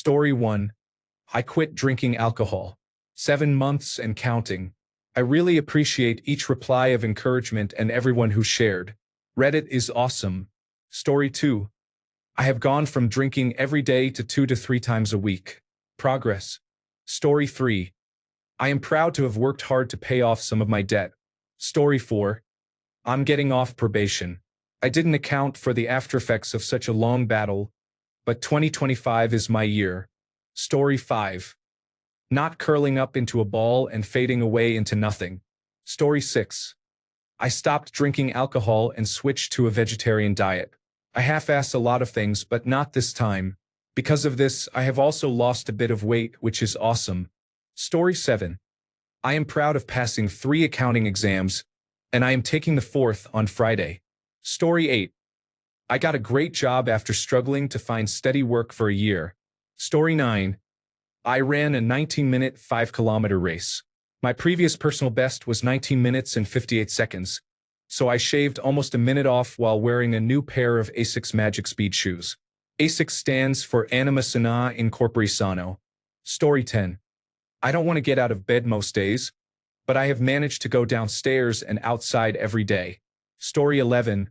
Story 1. I quit drinking alcohol. 7 months and counting. I really appreciate each reply of encouragement and everyone who shared. Reddit is awesome. Story 2. I have gone from drinking every day to 2 to 3 times a week. Progress. Story 3. I am proud to have worked hard to pay off some of my debt. Story 4. I'm getting off probation. I didn't account for the aftereffects of such a long battle, but 2025 is my year. Story 5. Not curling up into a ball and fading away into nothing. Story 6. I stopped drinking alcohol and switched to a vegetarian diet. I half-assed a lot of things, but not this time. Because of this, I have also lost a bit of weight, which is awesome. Story 7. I am proud of passing 3 accounting exams, and I am taking the 4th on Friday. Story 8. I got a great job after struggling to find steady work for a year. Story 9. I ran a 19-minute 5-kilometer race. My previous personal best was 19 minutes and 58 seconds, so I shaved almost a minute off while wearing a new pair of ASICS Magic Speed shoes. ASICS stands for Anima Sana Incorpore Sano. Story 10. I don't want to get out of bed most days, but I have managed to go downstairs and outside every day. Story 11.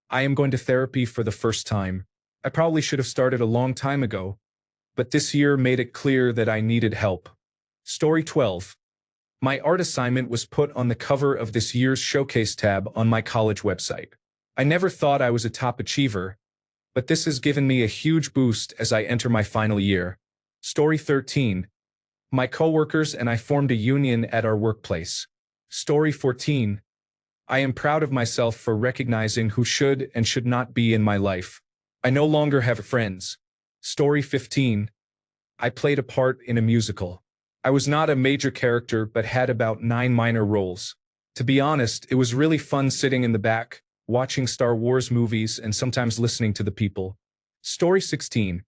I am going to therapy for the first time. I probably should have started a long time ago, but this year made it clear that I needed help. Story 12. My art assignment was put on the cover of this year's showcase tab on my college website. I never thought I was a top achiever, but this has given me a huge boost as I enter my final year. Story 13. My coworkers and I formed a union at our workplace. Story 14. I am proud of myself for recognizing who should and should not be in my life. I no longer have friends. Story 15. I played a part in a musical. I was not a major character but had about 9 minor roles. To be honest, it was really fun sitting in the back, watching Star Wars movies and sometimes listening to the people. Story 16.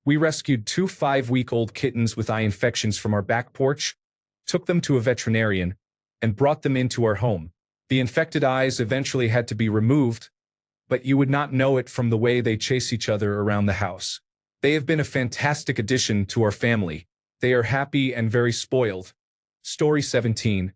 We rescued 2 5-week-old kittens with eye infections from our back porch, took them to a veterinarian, and brought them into our home. The infected eyes eventually had to be removed, but you would not know it from the way they chase each other around the house. They have been a fantastic addition to our family. They are happy and very spoiled. Story 17.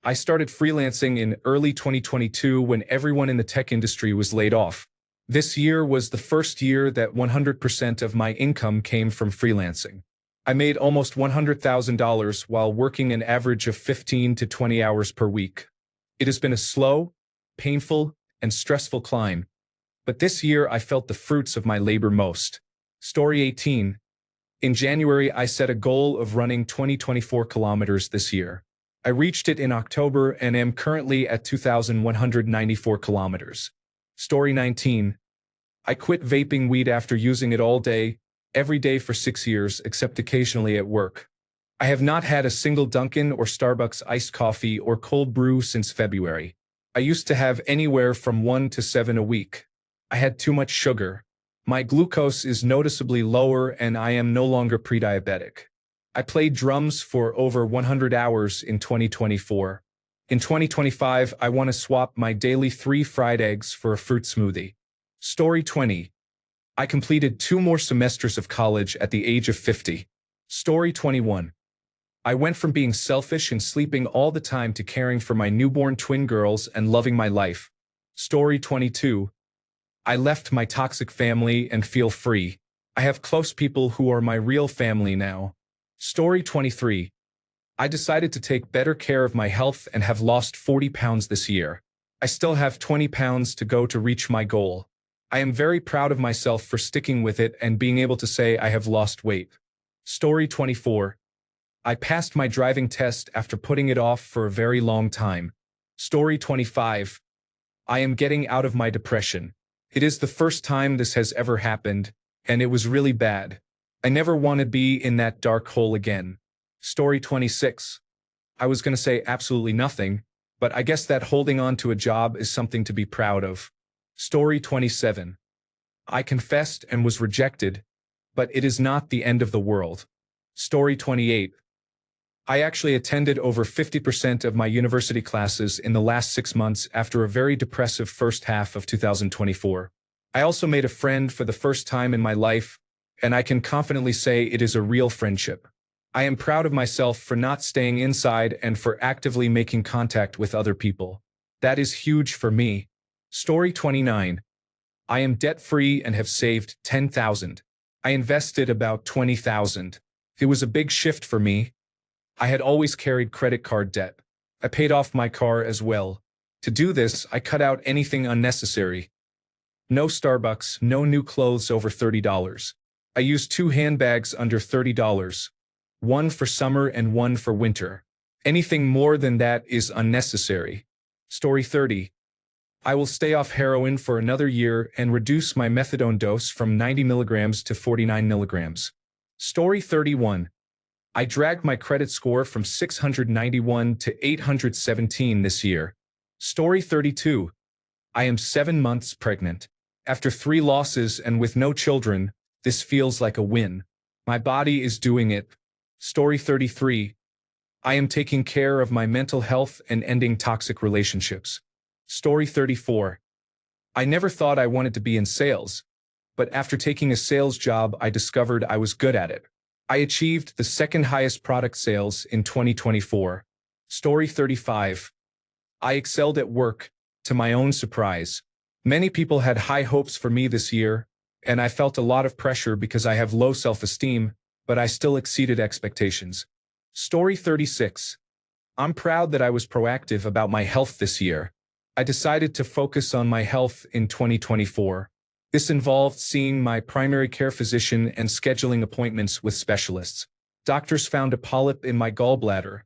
I started freelancing in early 2022 when everyone in the tech industry was laid off. This year was the first year that 100% of my income came from freelancing. I made almost $100,000 while working an average of 15 to 20 hours per week. It has been a slow, painful, and stressful climb, but this year I felt the fruits of my labor most. Story 18. In January, I set a goal of running 24 kilometers this year. I reached it in October and am currently at 2,194 kilometers. Story 19. I quit vaping weed after using it all day, every day for 6 years, except occasionally at work. I have not had a single Dunkin' or Starbucks iced coffee or cold brew since February. I used to have anywhere from 1 to 7 a week. I had too much sugar. My glucose is noticeably lower and I am no longer pre-diabetic. I played drums for over 100 hours in 2024. In 2025, I want to swap my daily 3 fried eggs for a fruit smoothie. Story 20. I completed 2 more semesters of college at the age of 50. Story 21. I went from being selfish and sleeping all the time to caring for my newborn twin girls and loving my life. Story 22. I left my toxic family and feel free. I have close people who are my real family now. Story 23. I decided to take better care of my health and have lost 40 pounds this year. I still have 20 pounds to go to reach my goal. I am very proud of myself for sticking with it and being able to say I have lost weight. Story 24. I passed my driving test after putting it off for a very long time. Story 25. I am getting out of my depression. It is the first time this has ever happened, and it was really bad. I never want to be in that dark hole again. Story 26. I was going to say absolutely nothing, but I guess that holding on to a job is something to be proud of. Story 27. I confessed and was rejected, but it is not the end of the world. Story 28. I actually attended over 50% of my university classes in the last 6 months after a very depressive first half of 2024. I also made a friend for the first time in my life, and I can confidently say it is a real friendship. I am proud of myself for not staying inside and for actively making contact with other people. That is huge for me. Story 29. I am debt-free and have saved 10,000. I invested about 20,000. It was a big shift for me. I had always carried credit card debt. I paid off my car as well. To do this, I cut out anything unnecessary. No Starbucks, no new clothes over $30. I used 2 handbags under $30. One for summer and one for winter. Anything more than that is unnecessary. Story 30. I will stay off heroin for another year and reduce my methadone dose from 90 milligrams to 49 milligrams. Story 31. I dragged my credit score from 691 to 817 this year. Story 32. I am 7 months pregnant. After 3 losses and with no children, this feels like a win. My body is doing it. Story 33. I am taking care of my mental health and ending toxic relationships. Story 34. I never thought I wanted to be in sales, but after taking a sales job, I discovered I was good at it. I achieved the second highest product sales in 2024. Story 35. I excelled at work, to my own surprise. Many people had high hopes for me this year, and I felt a lot of pressure because I have low self-esteem, but I still exceeded expectations. Story 36. I'm proud that I was proactive about my health this year. I decided to focus on my health in 2024. This involved seeing my primary care physician and scheduling appointments with specialists. Doctors found a polyp in my gallbladder,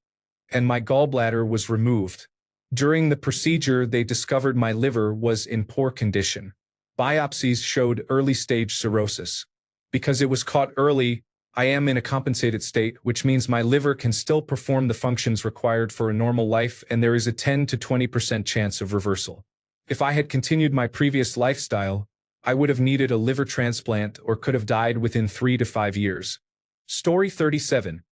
and my gallbladder was removed. During the procedure, they discovered my liver was in poor condition. Biopsies showed early-stage cirrhosis. Because it was caught early, I am in a compensated state, which means my liver can still perform the functions required for a normal life, and there is a 10 to 20% chance of reversal. If I had continued my previous lifestyle, I would have needed a liver transplant or could have died within 3 to 5 years. Story 37.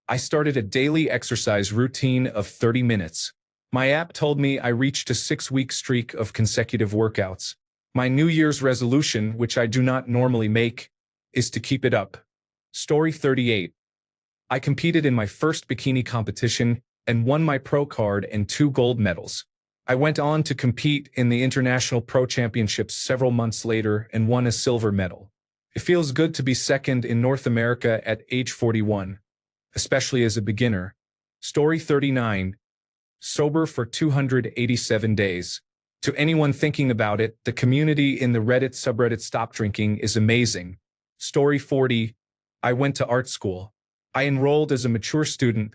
I started a daily exercise routine of 30 minutes. My app told me I reached a 6-week streak of consecutive workouts. My New Year's resolution, which I do not normally make, is to keep it up. Story 38. I competed in my first bikini competition and won my pro card and 2 gold medals. I went on to compete in the International Pro Championships several months later and won a silver medal. It feels good to be second in North America at age 41, especially as a beginner. Story 39. Sober for 287 days. To anyone thinking about it, the community in the Reddit subreddit Stop Drinking is amazing. Story 40. I went to art school. I enrolled as a mature student,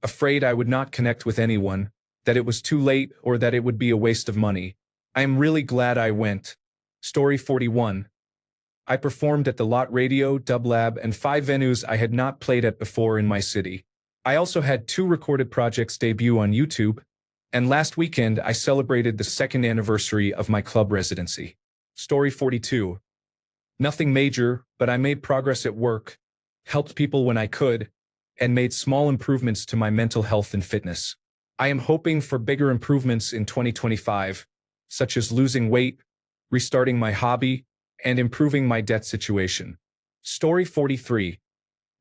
afraid I would not connect with anyone, that it was too late, or that it would be a waste of money. I am really glad I went. Story 41. I performed at the Lot Radio, Dub Lab, and 5 venues I had not played at before in my city. I also had 2 recorded projects debut on YouTube, and last weekend I celebrated the 2nd anniversary of my club residency. Story 42. Nothing major, but I made progress at work, helped people when I could, and made small improvements to my mental health and fitness. I am hoping for bigger improvements in 2025, such as losing weight, restarting my hobby, and improving my debt situation. Story 43.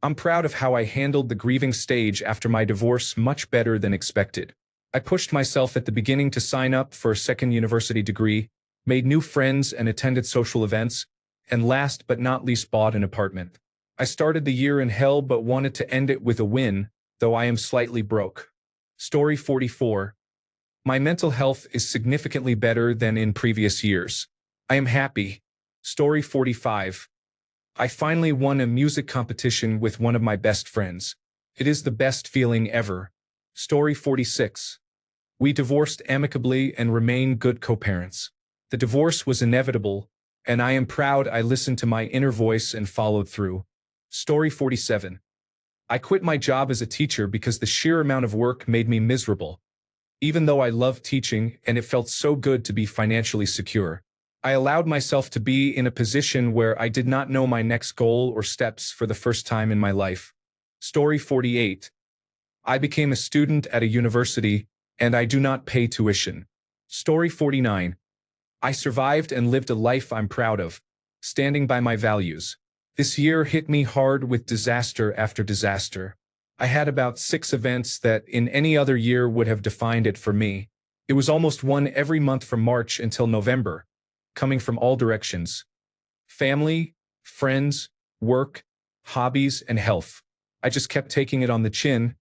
I'm proud of how I handled the grieving stage after my divorce much better than expected. I pushed myself at the beginning to sign up for a 2nd university degree, made new friends and attended social events, and last but not least bought an apartment. I started the year in hell but wanted to end it with a win, though I am slightly broke. Story 44. My mental health is significantly better than in previous years. I am happy. Story 45. I finally won a music competition with one of my best friends. It is the best feeling ever. Story 46. We divorced amicably and remain good co-parents. The divorce was inevitable, and I am proud I listened to my inner voice and followed through. Story 47. I quit my job as a teacher because the sheer amount of work made me miserable. Even though I loved teaching and it felt so good to be financially secure, I allowed myself to be in a position where I did not know my next goal or steps for the first time in my life. Story 48. I became a student at a university, and I do not pay tuition. Story 49. I survived and lived a life I'm proud of, standing by my values. This year hit me hard with disaster after disaster. I had about 6 events that in any other year would have defined it for me. It was almost one every month from March until November, coming from all directions. Family, friends, work, hobbies, and health. I just kept taking it on the chin,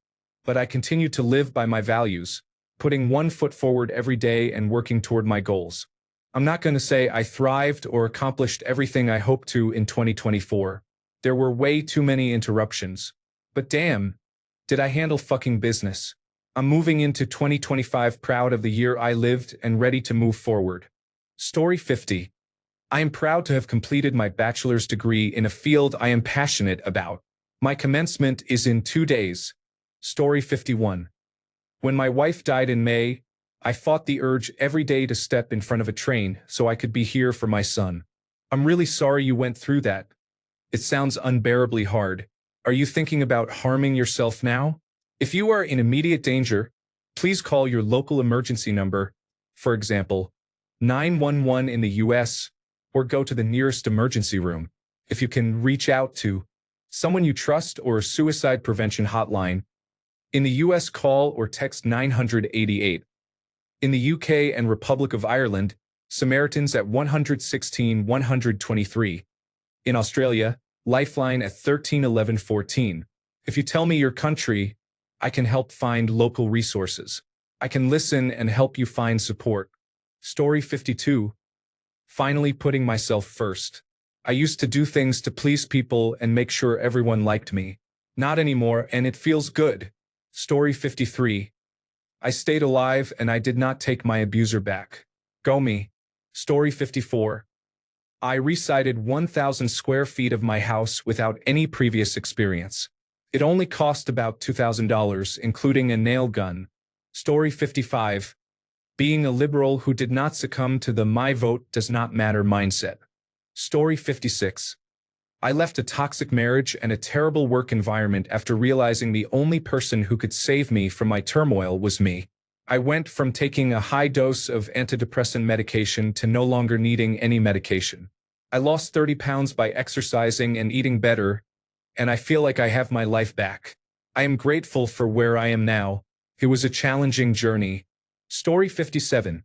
but I continued to live by my values, putting one foot forward every day and working toward my goals. I'm not going to say I thrived or accomplished everything I hoped to in 2024. There were way too many interruptions. But damn, did I handle fucking business. I'm moving into 2025 proud of the year I lived and ready to move forward. Story 50. I am proud to have completed my bachelor's degree in a field I am passionate about. My commencement is in 2 days. Story 51. When my wife died in May, I fought the urge every day to step in front of a train so I could be here for my son. I'm really sorry you went through that. It sounds unbearably hard. Are you thinking about harming yourself now? If you are in immediate danger, please call your local emergency number, for example, 911 in the US, or go to the nearest emergency room. If you can, reach out to someone you trust or a suicide prevention hotline. In the US, call or text 988. In the UK and Republic of Ireland, Samaritans at 116 123. In Australia, Lifeline at 13 11 14. If you tell me your country, I can help find local resources. I can listen and help you find support. Story 52. Finally putting myself first. I used to do things to please people and make sure everyone liked me. Not anymore, and it feels good. Story 53. I stayed alive and I did not take my abuser back. Go me. Story 54. I resited 1,000 square feet of my house without any previous experience. It only cost about $2,000, including a nail gun. Story 55. Being a liberal who did not succumb to the "my vote does not matter" mindset. Story 56. I left a toxic marriage and a terrible work environment after realizing the only person who could save me from my turmoil was me. I went from taking a high dose of antidepressant medication to no longer needing any medication. I lost 30 pounds by exercising and eating better, and I feel like I have my life back. I am grateful for where I am now. It was a challenging journey. Story 57.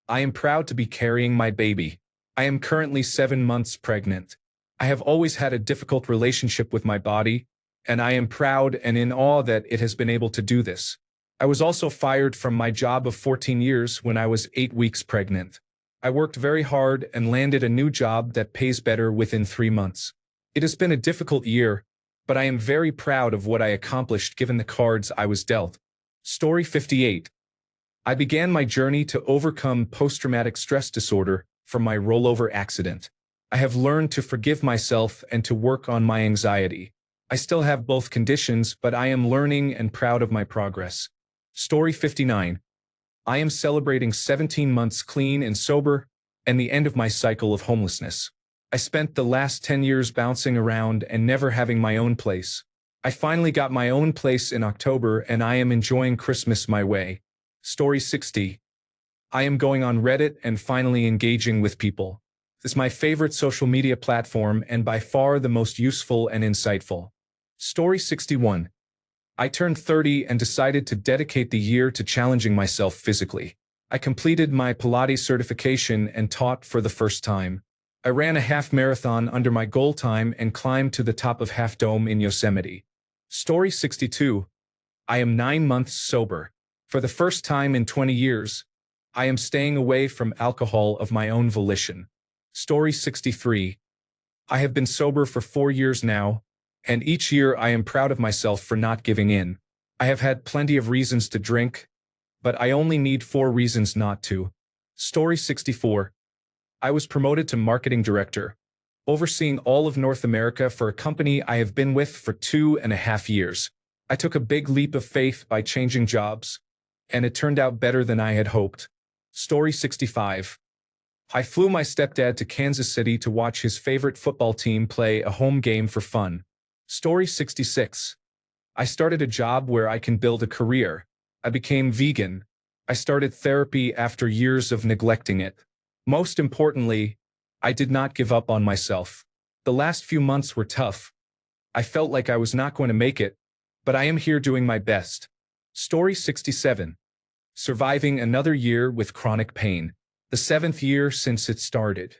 I am proud to be carrying my baby. I am currently 7 months pregnant. I have always had a difficult relationship with my body, and I am proud and in awe that it has been able to do this. I was also fired from my job of 14 years when I was 8 weeks pregnant. I worked very hard and landed a new job that pays better within 3 months. It has been a difficult year, but I am very proud of what I accomplished given the cards I was dealt. Story 58. I began my journey to overcome post-traumatic stress disorder from my rollover accident. I have learned to forgive myself and to work on my anxiety. I still have both conditions, but I am learning and proud of my progress. Story 59. I am celebrating 17 months clean and sober and the end of my cycle of homelessness. I spent the last 10 years bouncing around and never having my own place. I finally got my own place in October and I am enjoying Christmas my way. Story 60. I am going on Reddit and finally engaging with people. This is my favorite social media platform and by far the most useful and insightful. Story 61. I turned 30 and decided to dedicate the year to challenging myself physically. I completed my Pilates certification and taught for the first time. I ran a half marathon under my goal time and climbed to the top of Half Dome in Yosemite. Story 62. I am 9 months sober. For the first time in 20 years, I am staying away from alcohol of my own volition. Story 63. I have been sober for 4 years now, and each year I am proud of myself for not giving in. I have had plenty of reasons to drink, but I only need 4 reasons not to. Story 64. I was promoted to marketing director, overseeing all of North America for a company I have been with for 2.5 years. I took a big leap of faith by changing jobs, and it turned out better than I had hoped. Story 65. I flew my stepdad to Kansas City to watch his favorite football team play a home game for fun. Story 66. I started a job where I can build a career. I became vegan. I started therapy after years of neglecting it. Most importantly, I did not give up on myself. The last few months were tough. I felt like I was not going to make it, but I am here doing my best. Story 67. Surviving another year with chronic pain. The 7th year since it started.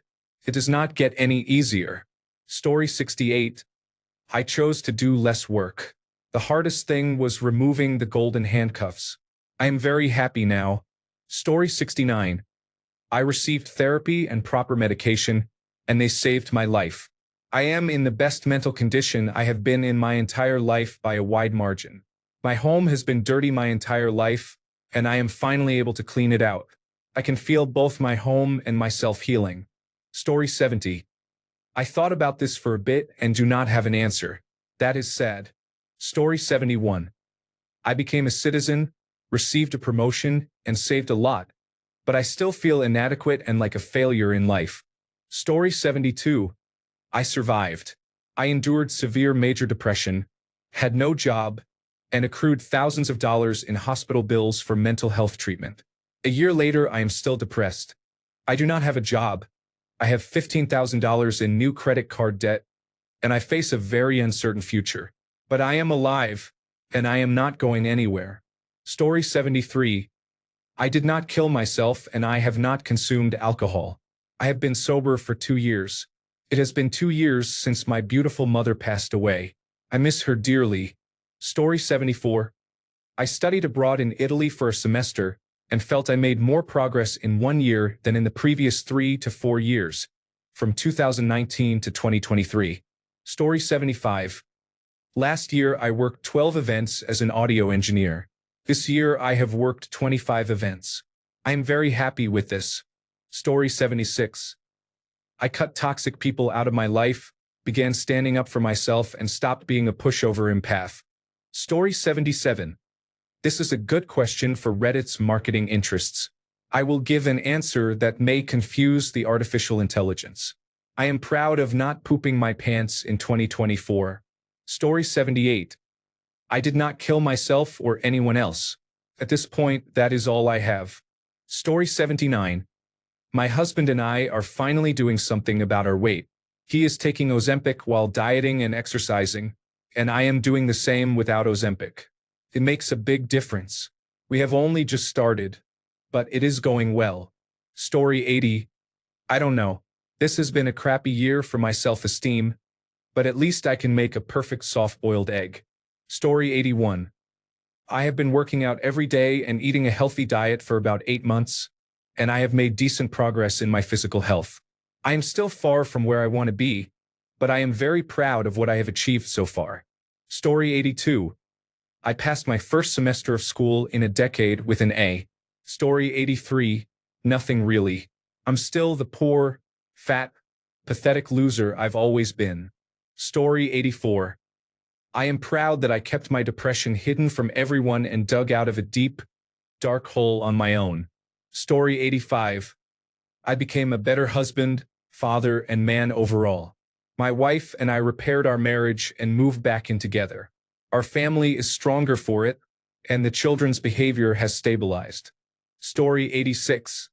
It does not get any easier. Story 68. I chose to do less work. The hardest thing was removing the golden handcuffs. I am very happy now. Story 69. I received therapy and proper medication, and they saved my life. I am in the best mental condition I have been in my entire life by a wide margin. My home has been dirty my entire life, and I am finally able to clean it out. I can feel both my home and myself healing. Story 70. I thought about this for a bit and do not have an answer. That is sad. Story 71. I became a citizen, received a promotion, and saved a lot, but I still feel inadequate and like a failure in life. Story 72. I survived. I endured severe major depression, had no job, and accrued thousands of dollars in hospital bills for mental health treatment. A year later, I am still depressed. I do not have a job. I have $15,000 in new credit card debt, and I face a very uncertain future. But I am alive, and I am not going anywhere. Story 73. I did not kill myself, and I have not consumed alcohol. I have been sober for 2 years. It has been 2 years since my beautiful mother passed away. I miss her dearly. Story 74. I studied abroad in Italy for a semester and felt I made more progress in 1 year than in the previous 3 to 4 years, from 2019 to 2023. Story 75. Last year, I worked 12 events as an audio engineer. This year, I have worked 25 events. I am very happy with this. Story 76. I cut toxic people out of my life, began standing up for myself, and stopped being a pushover empath. Story 77. This is a good question for Reddit's marketing interests. I will give an answer that may confuse the artificial intelligence. I am proud of not pooping my pants in 2024. Story 78. I did not kill myself or anyone else. At this point, that is all I have. Story 79. My husband and I are finally doing something about our weight. He is taking Ozempic while dieting and exercising, and I am doing the same without Ozempic. It makes a big difference. We have only just started, but it is going well. Story 80. I don't know. This has been a crappy year for my self-esteem, but at least I can make a perfect soft-boiled egg. Story 81. I have been working out every day and eating a healthy diet for about 8 months, and I have made decent progress in my physical health. I am still far from where I want to be, but I am very proud of what I have achieved so far. Story 82. I passed my first semester of school in a decade with an A. Story 83. Nothing really. I'm still the poor, fat, pathetic loser I've always been. Story 84. I am proud that I kept my depression hidden from everyone and dug out of a deep, dark hole on my own. Story 85. I became a better husband, father, and man overall. My wife and I repaired our marriage and moved back in together. Our family is stronger for it, and the children's behavior has stabilized. Story 86.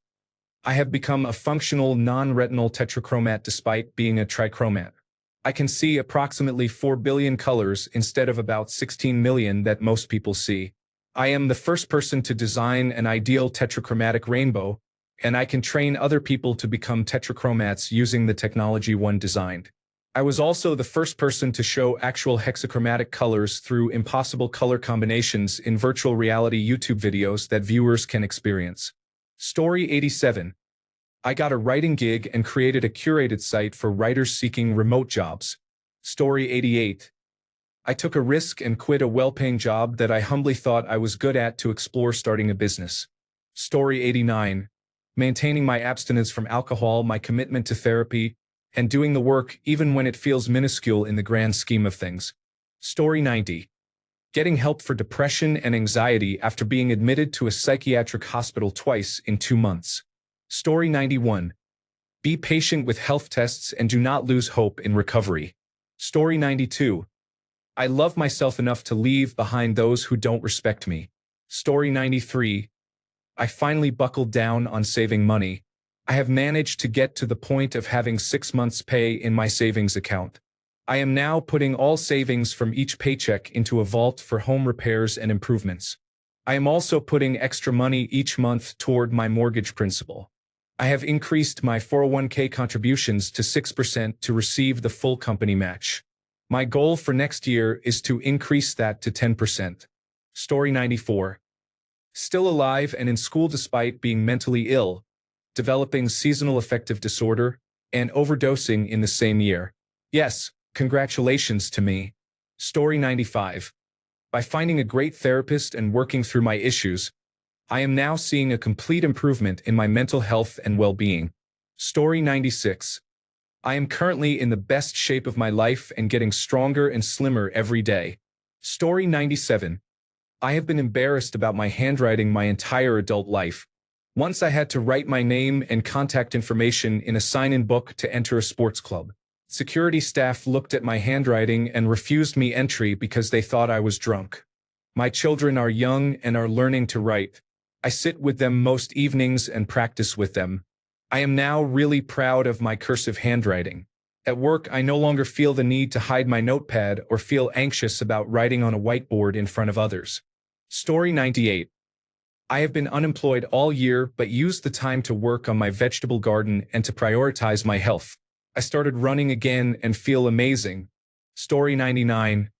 I have become a functional non-retinal tetrachromat despite being a trichromat. I can see approximately 4 billion colors instead of about 16 million that most people see. I am the first person to design an ideal tetrachromatic rainbow, and I can train other people to become tetrachromats using the technology one designed. I was also the first person to show actual hexachromatic colors through impossible color combinations in virtual reality YouTube videos that viewers can experience. Story 87. I got a writing gig and created a curated site for writers seeking remote jobs. Story 88. I took a risk and quit a well-paying job that I humbly thought I was good at to explore starting a business. Story 89. Maintaining my abstinence from alcohol, my commitment to therapy, and doing the work even when it feels minuscule in the grand scheme of things. Story 90. Getting help for depression and anxiety after being admitted to a psychiatric hospital twice in 2 months. Story 91. Be patient with health tests and do not lose hope in recovery. Story 92. I love myself enough to leave behind those who don't respect me. Story 93. I finally buckled down on saving money, I have managed to get to the point of having 6 months' pay in my savings account. I am now putting all savings from each paycheck into a vault for home repairs and improvements. I am also putting extra money each month toward my mortgage principal. I have increased my 401k contributions to 6% to receive the full company match. My goal for next year is to increase that to 10%. Story 94. Still alive and in school despite being mentally ill, developing seasonal affective disorder, and overdosing in the same year. Yes, congratulations to me. Story 95. By finding a great therapist and working through my issues, I am now seeing a complete improvement in my mental health and well-being. Story 96. I am currently in the best shape of my life and getting stronger and slimmer every day. Story 97. I have been embarrassed about my handwriting my entire adult life. Once I had to write my name and contact information in a sign-in book to enter a sports club. Security staff looked at my handwriting and refused me entry because they thought I was drunk. My children are young and are learning to write. I sit with them most evenings and practice with them. I am now really proud of my cursive handwriting. At work, I no longer feel the need to hide my notepad or feel anxious about writing on a whiteboard in front of others. Story 98. I have been unemployed all year but used the time to work on my vegetable garden and to prioritize my health. I started running again and feel amazing. Story 99.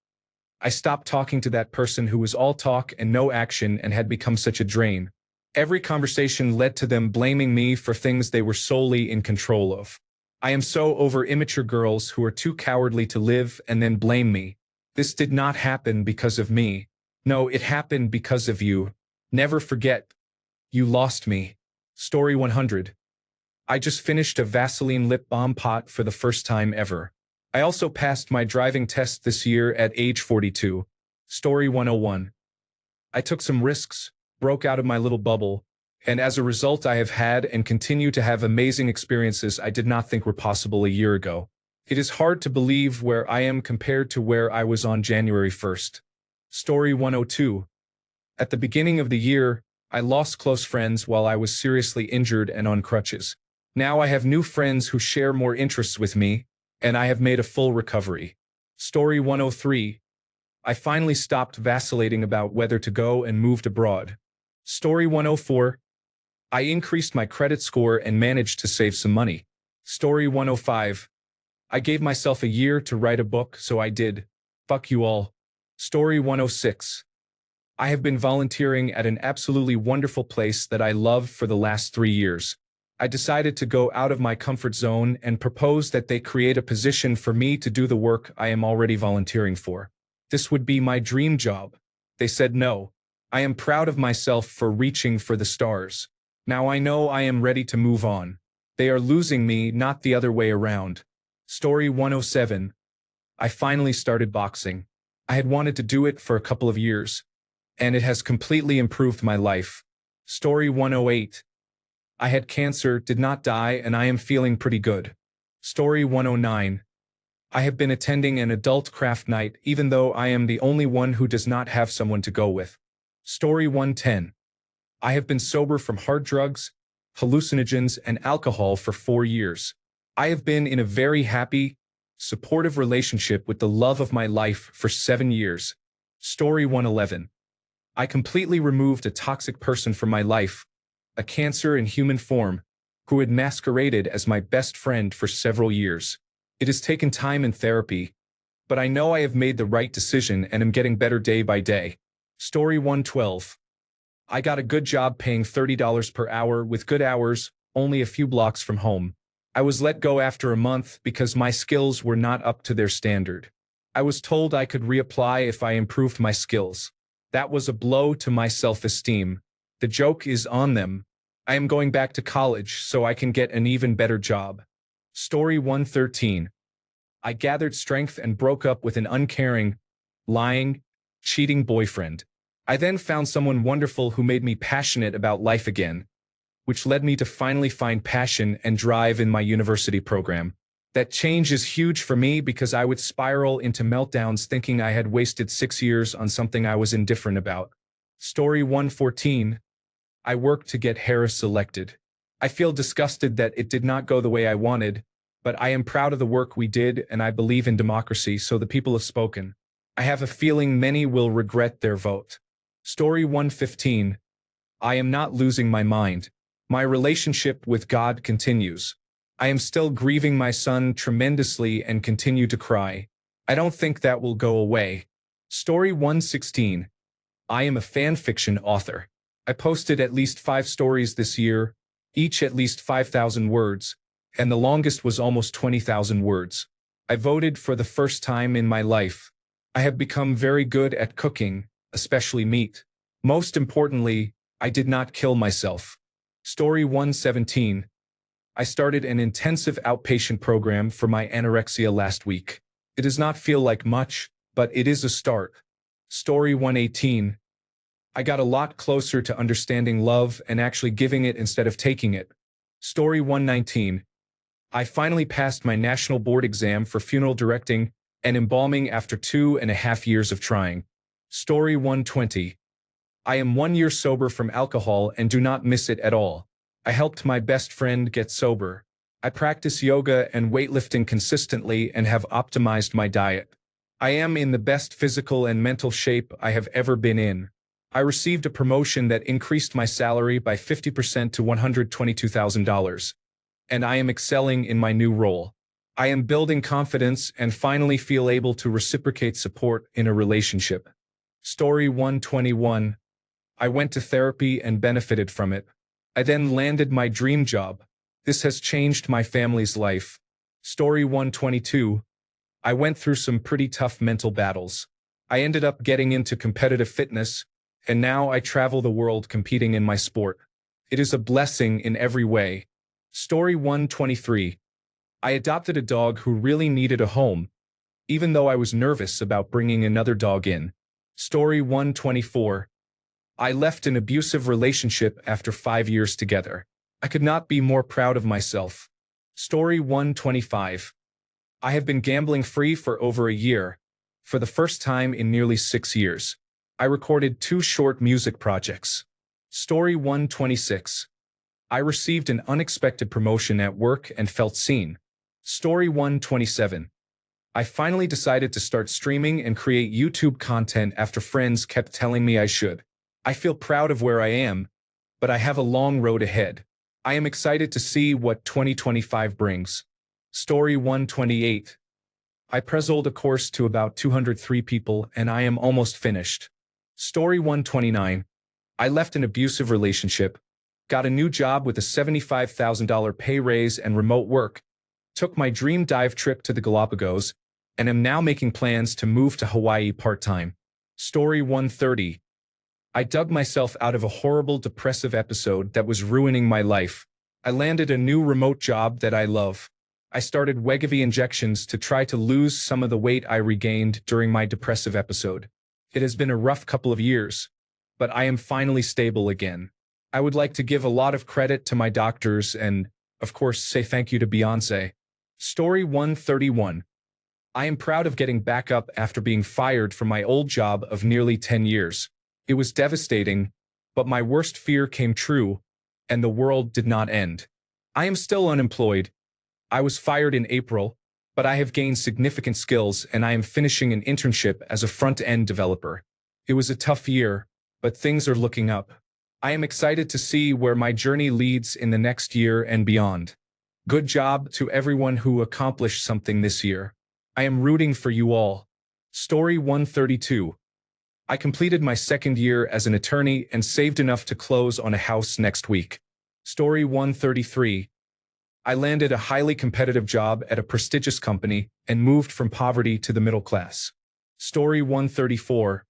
I stopped talking to that person who was all talk and no action and had become such a drain. Every conversation led to them blaming me for things they were solely in control of. I am so over immature girls who are too cowardly to live and then blame me. This did not happen because of me. No, it happened because of you. Never forget. You lost me. Story 100. I just finished a Vaseline lip balm pot for the first time ever. I also passed my driving test this year at age 42. Story 101. I took some risks, broke out of my little bubble, and as a result I have had and continue to have amazing experiences I did not think were possible a year ago. It is hard to believe where I am compared to where I was on January 1st. Story 102. At the beginning of the year, I lost close friends while I was seriously injured and on crutches. Now I have new friends who share more interests with me, and I have made a full recovery. Story 103. I finally stopped vacillating about whether to go and moved abroad. Story 104. I increased my credit score and managed to save some money. Story 105. I gave myself a year to write a book, so I did. Fuck you all. Story 106. I have been volunteering at an absolutely wonderful place that I love for the last 3 years. I decided to go out of my comfort zone and propose that they create a position for me to do the work I am already volunteering for. This would be my dream job. They said no. I am proud of myself for reaching for the stars. Now I know I am ready to move on. They are losing me, not the other way around. Story 107. I finally started boxing. I had wanted to do it for a couple of years, and it has completely improved my life. Story 108. I had cancer, did not die, and I am feeling pretty good. Story 109. I have been attending an adult craft night even though I am the only one who does not have someone to go with. Story 110. I have been sober from hard drugs, hallucinogens, and alcohol for 4 years. I have been in a very happy, supportive relationship with the love of my life for 7 years. Story 111. I completely removed a toxic person from my life, a cancer in human form, who had masqueraded as my best friend for several years. It has taken time and therapy, but I know I have made the right decision and am getting better day by day. Story 112. I got a good job paying $30 per hour with good hours, only a few blocks from home. I was let go after a month because my skills were not up to their standard. I was told I could reapply if I improved my skills. That was a blow to my self-esteem. The joke is on them. I am going back to college so I can get an even better job. Story 113. I gathered strength and broke up with an uncaring, lying, cheating boyfriend. I then found someone wonderful who made me passionate about life again, which led me to finally find passion and drive in my university program. That change is huge for me because I would spiral into meltdowns thinking I had wasted 6 years on something I was indifferent about. Story 114. I worked to get Harris elected. I feel disgusted that it did not go the way I wanted, but I am proud of the work we did and I believe in democracy, so the people have spoken. I have a feeling many will regret their vote. Story 115. I am not losing my mind. My relationship with God continues. I am still grieving my son tremendously and continue to cry. I don't think that will go away. Story 116. I am a fan fiction author. I posted at least 5 stories this year, each at least 5,000 words, and the longest was almost 20,000 words. I voted for the first time in my life. I have become very good at cooking, especially meat. Most importantly, I did not kill myself. Story 117. I started an intensive outpatient program for my anorexia last week. It does not feel like much, but it is a start. Story 118. I got a lot closer to understanding love and actually giving it instead of taking it. Story 119. I finally passed my national board exam for funeral directing and embalming after 2.5 years of trying. Story 120. I am 1 year sober from alcohol and do not miss it at all. I helped my best friend get sober. I practice yoga and weightlifting consistently and have optimized my diet. I am in the best physical and mental shape I have ever been in. I received a promotion that increased my salary by 50% to $122,000. And I am excelling in my new role. I am building confidence and finally feel able to reciprocate support in a relationship. Story 121. I went to therapy and benefited from it. I then landed my dream job. This has changed my family's life. Story 122. I went through some pretty tough mental battles. I ended up getting into competitive fitness, and now I travel the world competing in my sport. It is a blessing in every way. Story 123. I adopted a dog who really needed a home, even though I was nervous about bringing another dog in. Story 124. I left an abusive relationship after 5 years together. I could not be more proud of myself. Story 125. I have been gambling free for over a year, for the first time in nearly 6 years. I recorded 2 short music projects. Story 126. I received an unexpected promotion at work and felt seen. Story 127. I finally decided to start streaming and create YouTube content after friends kept telling me I should. I feel proud of where I am, but I have a long road ahead. I am excited to see what 2025 brings. Story 128. I pre-sold a course to about 203 people and I am almost finished. Story 129. I left an abusive relationship, got a new job with a $75,000 pay raise and remote work, took my dream dive trip to the Galapagos, and am now making plans to move to Hawaii part-time. Story 130. I dug myself out of a horrible depressive episode that was ruining my life. I landed a new remote job that I love. I started Wegovy injections to try to lose some of the weight I regained during my depressive episode. It has been a rough couple of years, but I am finally stable again. I would like to give a lot of credit to my doctors and, of course, say thank you to Beyoncé. Story 131. I am proud of getting back up after being fired from my old job of nearly 10 years. It was devastating, but my worst fear came true, and the world did not end. I am still unemployed. I was fired in April, but I have gained significant skills and I am finishing an internship as a front-end developer. It was a tough year, but things are looking up. I am excited to see where my journey leads in the next year and beyond. Good job to everyone who accomplished something this year. I am rooting for you all. Story 132. I completed my second year as an attorney and saved enough to close on a house next week. Story 133. I landed a highly competitive job at a prestigious company and moved from poverty to the middle class. Story 134.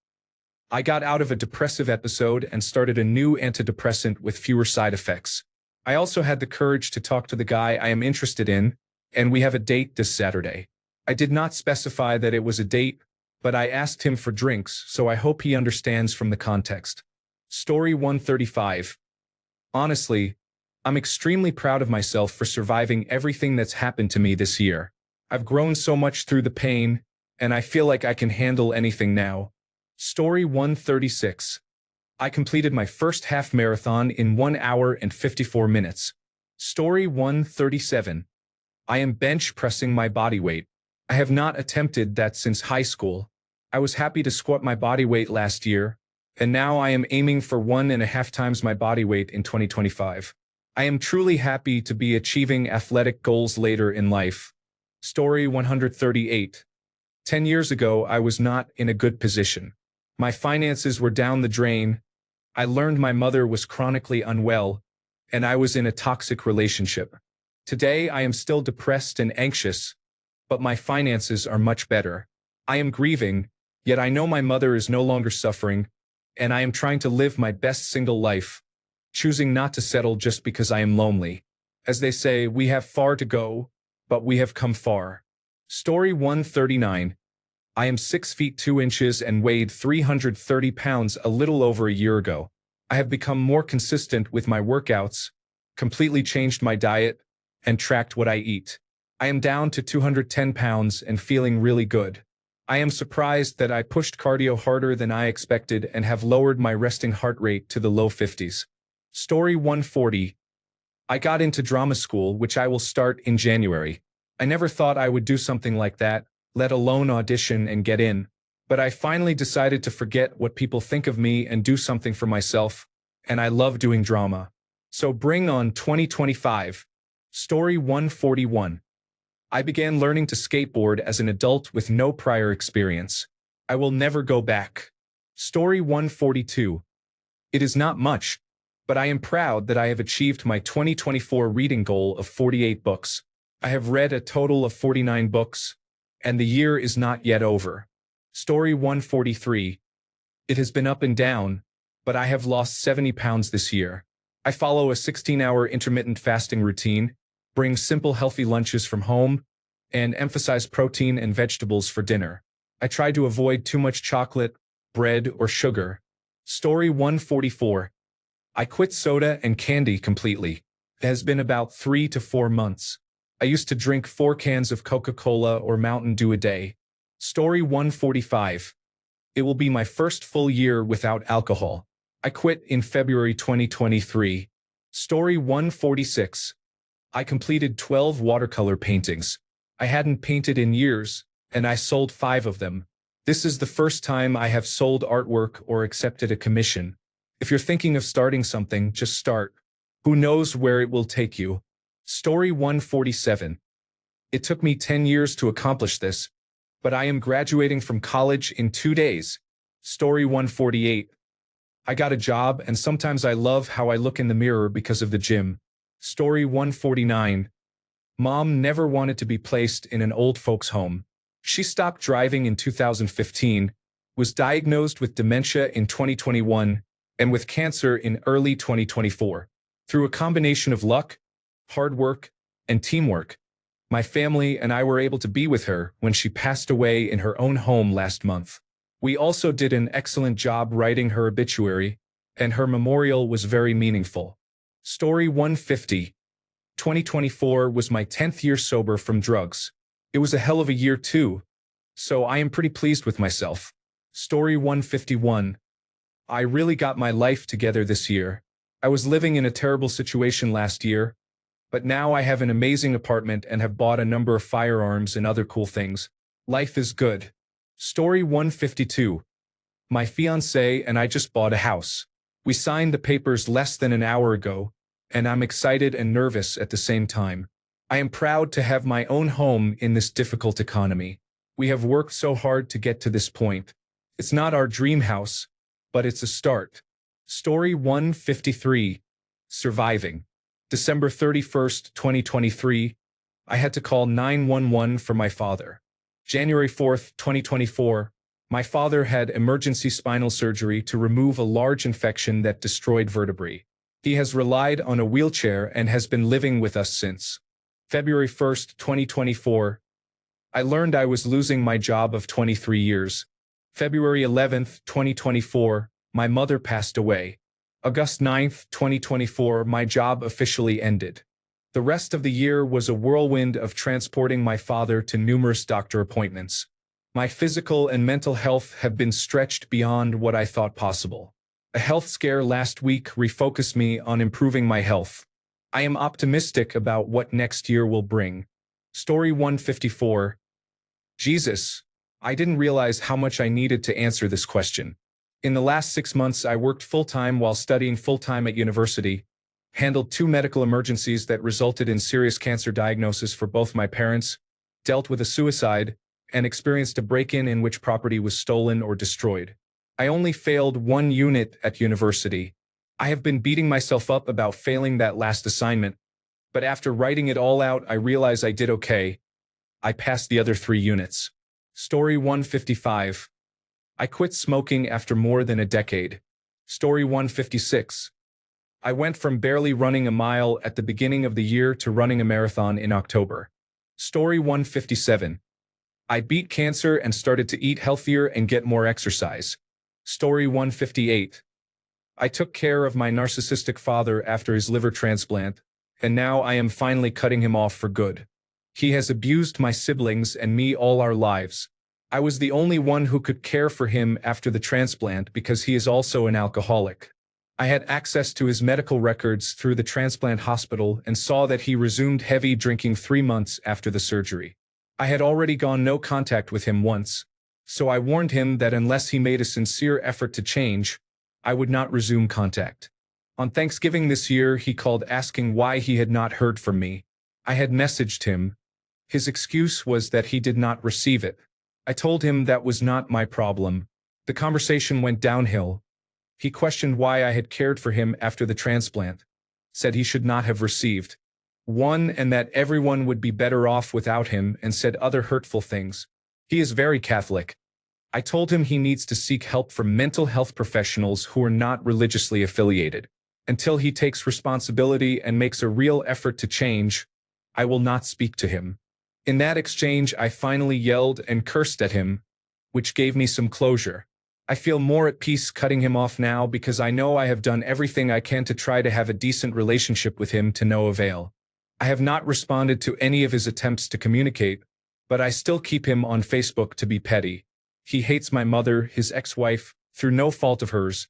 I got out of a depressive episode and started a new antidepressant with fewer side effects. I also had the courage to talk to the guy I am interested in, and we have a date this Saturday. I did not specify that it was a date, but I asked him for drinks, so I hope he understands from the context. Story 135. Honestly, I'm extremely proud of myself for surviving everything that's happened to me this year. I've grown so much through the pain, and I feel like I can handle anything now. Story 136. I completed my first half marathon in 1 hour and 54 minutes. Story 137. I am bench pressing my body weight. I have not attempted that since high school. I was happy to squat my body weight last year, and now I am aiming for 1.5 times my body weight in 2025. I am truly happy to be achieving athletic goals later in life. Story 138. 10 years ago, I was not in a good position. My finances were down the drain. I learned my mother was chronically unwell, and I was in a toxic relationship. Today, I am still depressed and anxious, but my finances are much better. I am grieving, yet I know my mother is no longer suffering, and I am trying to live my best single life, choosing not to settle just because I am lonely. As they say, we have far to go, but we have come far. Story 139. I am 6 feet 2 inches and weighed 330 pounds a little over a year ago. I have become more consistent with my workouts, completely changed my diet, and tracked what I eat. I am down to 210 pounds and feeling really good. I am surprised that I pushed cardio harder than I expected and have lowered my resting heart rate to the low 50s. Story 140. I got into drama school, which I will start in January. I never thought I would do something like that, let alone audition and get in. But I finally decided to forget what people think of me and do something for myself, and I love doing drama. So bring on 2025. Story 141. I began learning to skateboard as an adult with no prior experience. I will never go back. Story 142. It is not much, but I am proud that I have achieved my 2024 reading goal of 48 books. I have read a total of 49 books, and the year is not yet over. Story 143. It has been up and down, but I have lost 70 pounds this year. I follow a 16-hour intermittent fasting routine, bring simple healthy lunches from home, and emphasize protein and vegetables for dinner. I try to avoid too much chocolate, bread, or sugar. Story 144. I quit soda and candy completely. It has been about 3 to 4 months. I used to drink 4 cans of Coca-Cola or Mountain Dew a day. Story 145. It will be my first full year without alcohol. I quit in February 2023. Story 146. I completed 12 watercolor paintings. I hadn't painted in years, and I sold 5 of them. This is the first time I have sold artwork or accepted a commission. If you're thinking of starting something, just start. Who knows where it will take you? Story 147. It took me 10 years to accomplish this, but I am graduating from college in 2 days. Story 148. I got a job, and sometimes I love how I look in the mirror because of the gym. Story 149. Mom never wanted to be placed in an old folks' home. She stopped driving in 2015, was diagnosed with dementia in 2021, and with cancer in early 2024. Through a combination of luck, hard work, and teamwork, my family and I were able to be with her when she passed away in her own home last month. We also did an excellent job writing her obituary, and her memorial was very meaningful. Story 150. 2024 was my 10th year sober from drugs. It was a hell of a year too, so I am pretty pleased with myself. Story 151. I really got my life together this year. I was living in a terrible situation last year, but now I have an amazing apartment and have bought a number of firearms and other cool things. Life is good. Story 152. My fiancé and I just bought a house. We signed the papers less than an hour ago, and I'm excited and nervous at the same time. I am proud to have my own home in this difficult economy. We have worked so hard to get to this point. It's not our dream house, but it's a start. Story 153. Surviving. December 31st, 2023. I had to call 911 for my father. January 4th, 2024. My father had emergency spinal surgery to remove a large infection that destroyed vertebrae. He has relied on a wheelchair and has been living with us since. February 1st, 2024. I learned I was losing my job of 23 years. February 11th, 2024. My mother passed away. August 9th, 2024. My job officially ended. The rest of the year was a whirlwind of transporting my father to numerous doctor appointments. My physical and mental health have been stretched beyond what I thought possible. A health scare last week refocused me on improving my health. I am optimistic about what next year will bring. Story 154. Jesus, I didn't realize how much I needed to answer this question. In the last 6 months, I worked full-time while studying full-time at university, handled 2 medical emergencies that resulted in serious cancer diagnosis for both my parents, dealt with a suicide, and experienced a break-in in which property was stolen or destroyed. I only failed 1 unit at university. I have been beating myself up about failing that last assignment, but after writing it all out, I realize I did okay. I passed the other 3 units. Story 155. I quit smoking after more than a decade. Story 156. I went from barely running a mile at the beginning of the year to running a marathon in October. Story 157. I beat cancer and started to eat healthier and get more exercise. Story 158. I took care of my narcissistic father after his liver transplant, and now I am finally cutting him off for good. He has abused my siblings and me all our lives. I was the only one who could care for him after the transplant because he is also an alcoholic. I had access to his medical records through the transplant hospital and saw that he resumed heavy drinking 3 months after the surgery. I had already gone no contact with him once, so I warned him that unless he made a sincere effort to change, I would not resume contact. On Thanksgiving this year, he called asking why he had not heard from me. I had messaged him. His excuse was that he did not receive it. I told him that was not my problem. The conversation went downhill. He questioned why I had cared for him after the transplant, said he should not have received one and that everyone would be better off without him, and said other hurtful things. He is very Catholic. I told him he needs to seek help from mental health professionals who are not religiously affiliated. Until he takes responsibility and makes a real effort to change, I will not speak to him. In that exchange, I finally yelled and cursed at him, which gave me some closure. I feel more at peace cutting him off now because I know I have done everything I can to try to have a decent relationship with him to no avail. I have not responded to any of his attempts to communicate, but I still keep him on Facebook to be petty. He hates my mother, his ex-wife, through no fault of hers,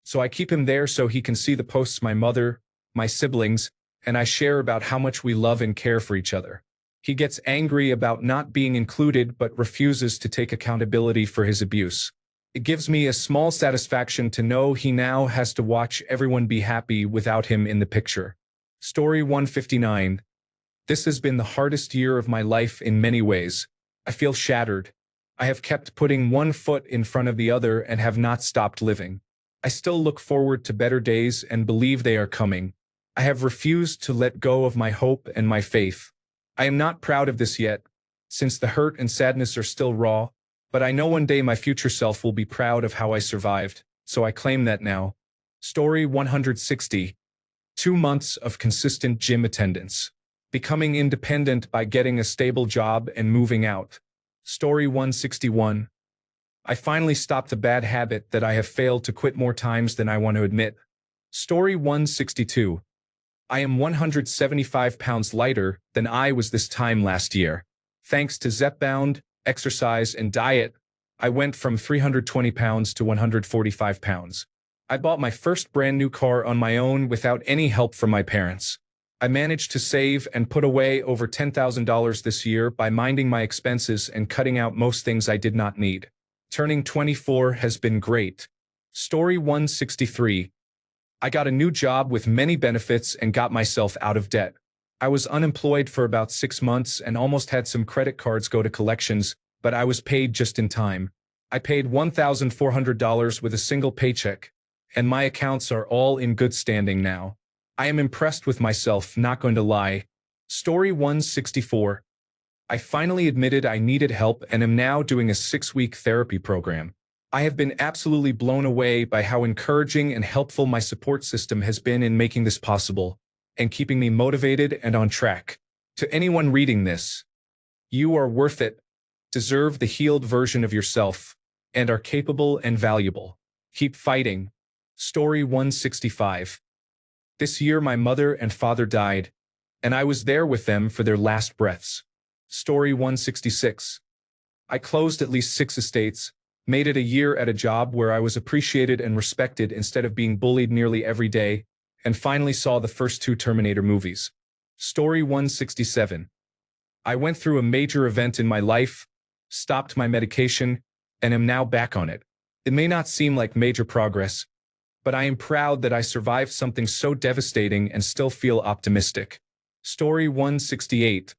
so I keep him there so he can see the posts my mother, my siblings, and I share about how much we love and care for each other. He gets angry about not being included but refuses to take accountability for his abuse. It gives me a small satisfaction to know he now has to watch everyone be happy without him in the picture. Story 159. This has been the hardest year of my life in many ways. I feel shattered. I have kept putting one foot in front of the other and have not stopped living. I still look forward to better days and believe they are coming. I have refused to let go of my hope and my faith. I am not proud of this yet, since the hurt and sadness are still raw, but I know one day my future self will be proud of how I survived, so I claim that now. Story 160. 2 months of consistent gym attendance. Becoming independent by getting a stable job and moving out. Story 161. I finally stopped a bad habit that I have failed to quit more times than I want to admit. Story 162. I am 175 pounds lighter than I was this time last year. Thanks to Zepbound, exercise, and diet, I went from 320 pounds to 145 pounds. I bought my first brand new car on my own without any help from my parents. I managed to save and put away over $10,000 this year by minding my expenses and cutting out most things I did not need. Turning 24 has been great. Story 163. I got a new job with many benefits and got myself out of debt. I was unemployed for about 6 months and almost had some credit cards go to collections, but I was paid just in time. I paid $1,400 with a single paycheck, and my accounts are all in good standing now. I am impressed with myself, not going to lie. Story 164. I finally admitted I needed help and am now doing a 6-week therapy program. I have been absolutely blown away by how encouraging and helpful my support system has been in making this possible and keeping me motivated and on track. To anyone reading this, you are worth it, deserve the healed version of yourself, and are capable and valuable. Keep fighting. Story 165. This year my mother and father died, and I was there with them for their last breaths. Story 166. I closed at least 6 estates, made it a year at a job where I was appreciated and respected instead of being bullied nearly every day, and finally saw the first two Terminator movies. Story 167. I went through a major event in my life, stopped my medication, and am now back on it. It may not seem like major progress, but I am proud that I survived something so devastating and still feel optimistic. Story 168.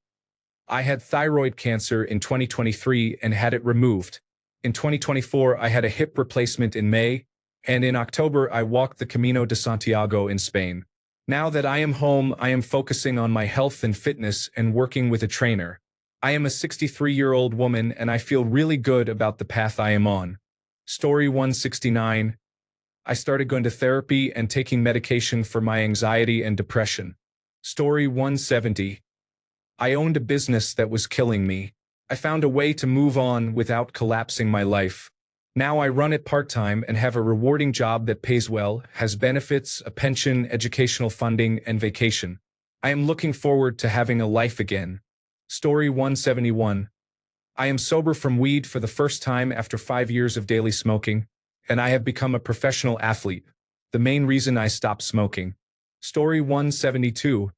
I had thyroid cancer in 2023 and had it removed. In 2024, I had a hip replacement in May, and in October, I walked the Camino de Santiago in Spain. Now that I am home, I am focusing on my health and fitness and working with a trainer. I am a 63-year-old woman and I feel really good about the path I am on. Story 169. I started going to therapy and taking medication for my anxiety and depression. Story 170. I owned a business that was killing me. I found a way to move on without collapsing my life. Now I run it part-time and have a rewarding job that pays well, has benefits, a pension, educational funding, and vacation. I am looking forward to having a life again. Story 171. I am sober from weed for the first time after 5 years of daily smoking, and I have become a professional athlete. The main reason I stopped smoking. Story 172.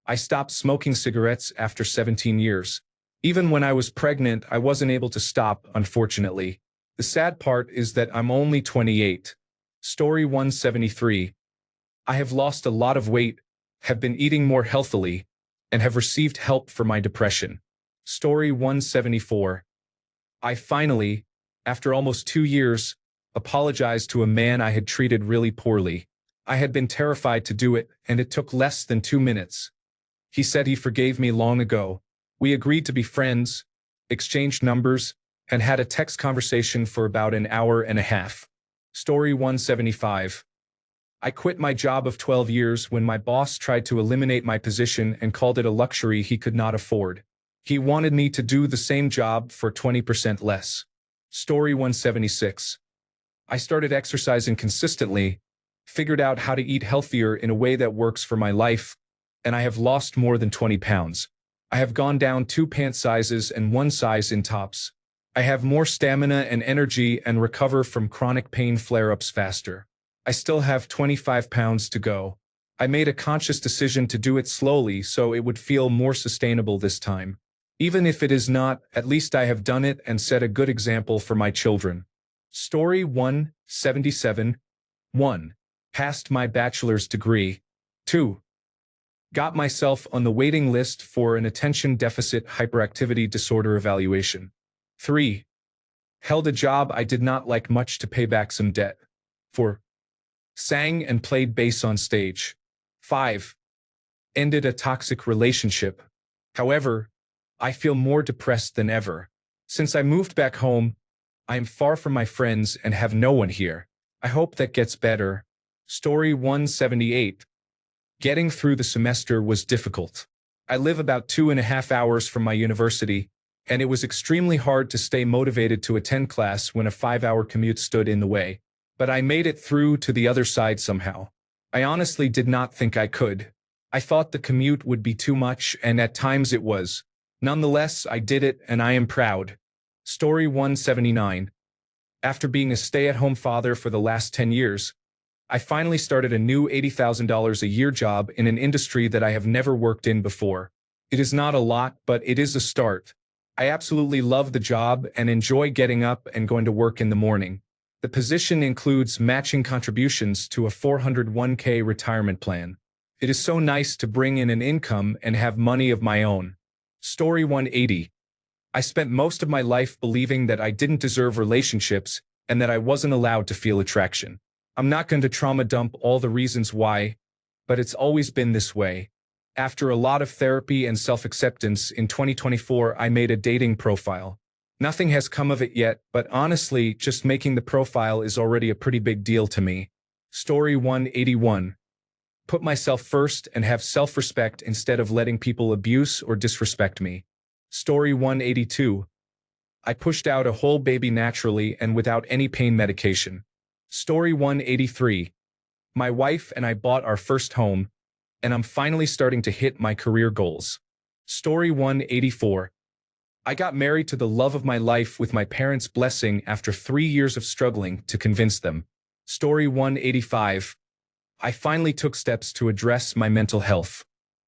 I stopped smoking cigarettes after 17 years. Even when I was pregnant, I wasn't able to stop, unfortunately. The sad part is that I'm only 28. Story 173. I have lost a lot of weight, have been eating more healthily, and have received help for my depression. Story 174. I finally, after almost 2 years, apologized to a man I had treated really poorly. I had been terrified to do it, and it took less than 2 minutes. He said he forgave me long ago. We agreed to be friends, exchanged numbers, and had a text conversation for about an hour and a half. Story 175. I quit my job of 12 years when my boss tried to eliminate my position and called it a luxury he could not afford. He wanted me to do the same job for 20% less. Story 176. I started exercising consistently, figured out how to eat healthier in a way that works for my life, and I have lost more than 20 pounds. I have gone down 2 pant sizes and 1 size in tops. I have more stamina and energy and recover from chronic pain flare-ups faster. I still have 25 pounds to go. I made a conscious decision to do it slowly so it would feel more sustainable this time. Even if it is not, at least I have done it and set a good example for my children. Story 177. 1. Passed my bachelor's degree. 2. Got myself on the waiting list for an attention deficit hyperactivity disorder evaluation. 3. Held a job I did not like much to pay back some debt. 4. Sang and played bass on stage. 5. Ended a toxic relationship. However, I feel more depressed than ever. Since I moved back home, I am far from my friends and have no one here. I hope that gets better. Story 178. Getting through the semester was difficult. I live about 2.5 hours from my university, and it was extremely hard to stay motivated to attend class when a 5-hour commute stood in the way. But I made it through to the other side somehow. I honestly did not think I could. I thought the commute would be too much, and at times it was. Nonetheless, I did it, and I am proud. Story 179. After being a stay-at-home father for the last 10 years, I finally started a new $80,000 a year job in an industry that I have never worked in before. It is not a lot, but it is a start. I absolutely love the job and enjoy getting up and going to work in the morning. The position includes matching contributions to a 401k retirement plan. It is so nice to bring in an income and have money of my own. Story 180. I spent most of my life believing that I didn't deserve relationships and that I wasn't allowed to feel attraction. I'm not going to trauma dump all the reasons why, but it's always been this way. After a lot of therapy and self-acceptance, in 2024, I made a dating profile. Nothing has come of it yet, but honestly, just making the profile is already a pretty big deal to me. Story 181. Put myself first and have self-respect instead of letting people abuse or disrespect me. Story 182. I pushed out a whole baby naturally and without any pain medication. Story 183. My wife and I bought our first home, and I'm finally starting to hit my career goals. Story 184. I got married to the love of my life with my parents' blessing after 3 years of struggling to convince them. Story 185. I finally took steps to address my mental health.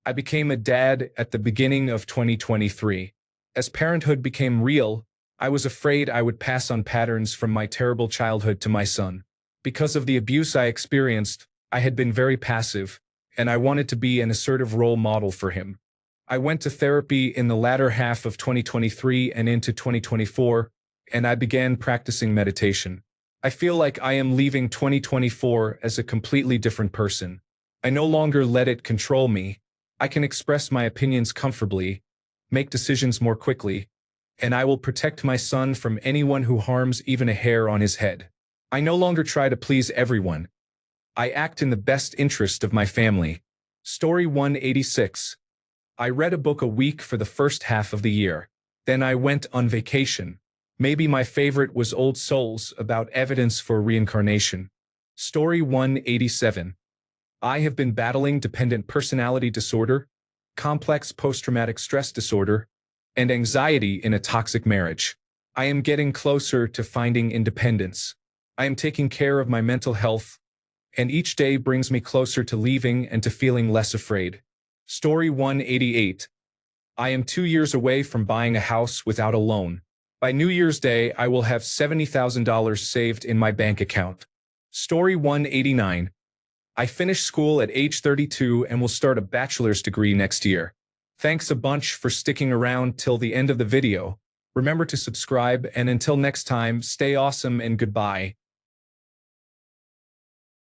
I became a dad at the beginning of 2023. As parenthood became real, I was afraid I would pass on patterns from my terrible childhood to my son. Because of the abuse I experienced, I had been very passive, and I wanted to be an assertive role model for him. I went to therapy in the latter half of 2023 and into 2024, and I began practicing meditation. I feel like I am leaving 2024 as a completely different person. I no longer let it control me. I can express my opinions comfortably, make decisions more quickly, and I will protect my son from anyone who harms even a hair on his head. I no longer try to please everyone. I act in the best interest of my family. Story 186. I read a book a week for the first half of the year. Then I went on vacation. Maybe my favorite was Old Souls, about evidence for reincarnation. Story 187. I have been battling dependent personality disorder, complex post-traumatic stress disorder, and anxiety in a toxic marriage. I am getting closer to finding independence. I am taking care of my mental health, and each day brings me closer to leaving and to feeling less afraid. Story 188. I am 2 years away from buying a house without a loan. By New Year's Day, I will have $70,000 saved in my bank account. Story 189. I finished school at age 32 and will start a bachelor's degree next year. Thanks a bunch for sticking around till the end of the video. Remember to subscribe, and until next time, stay awesome and goodbye.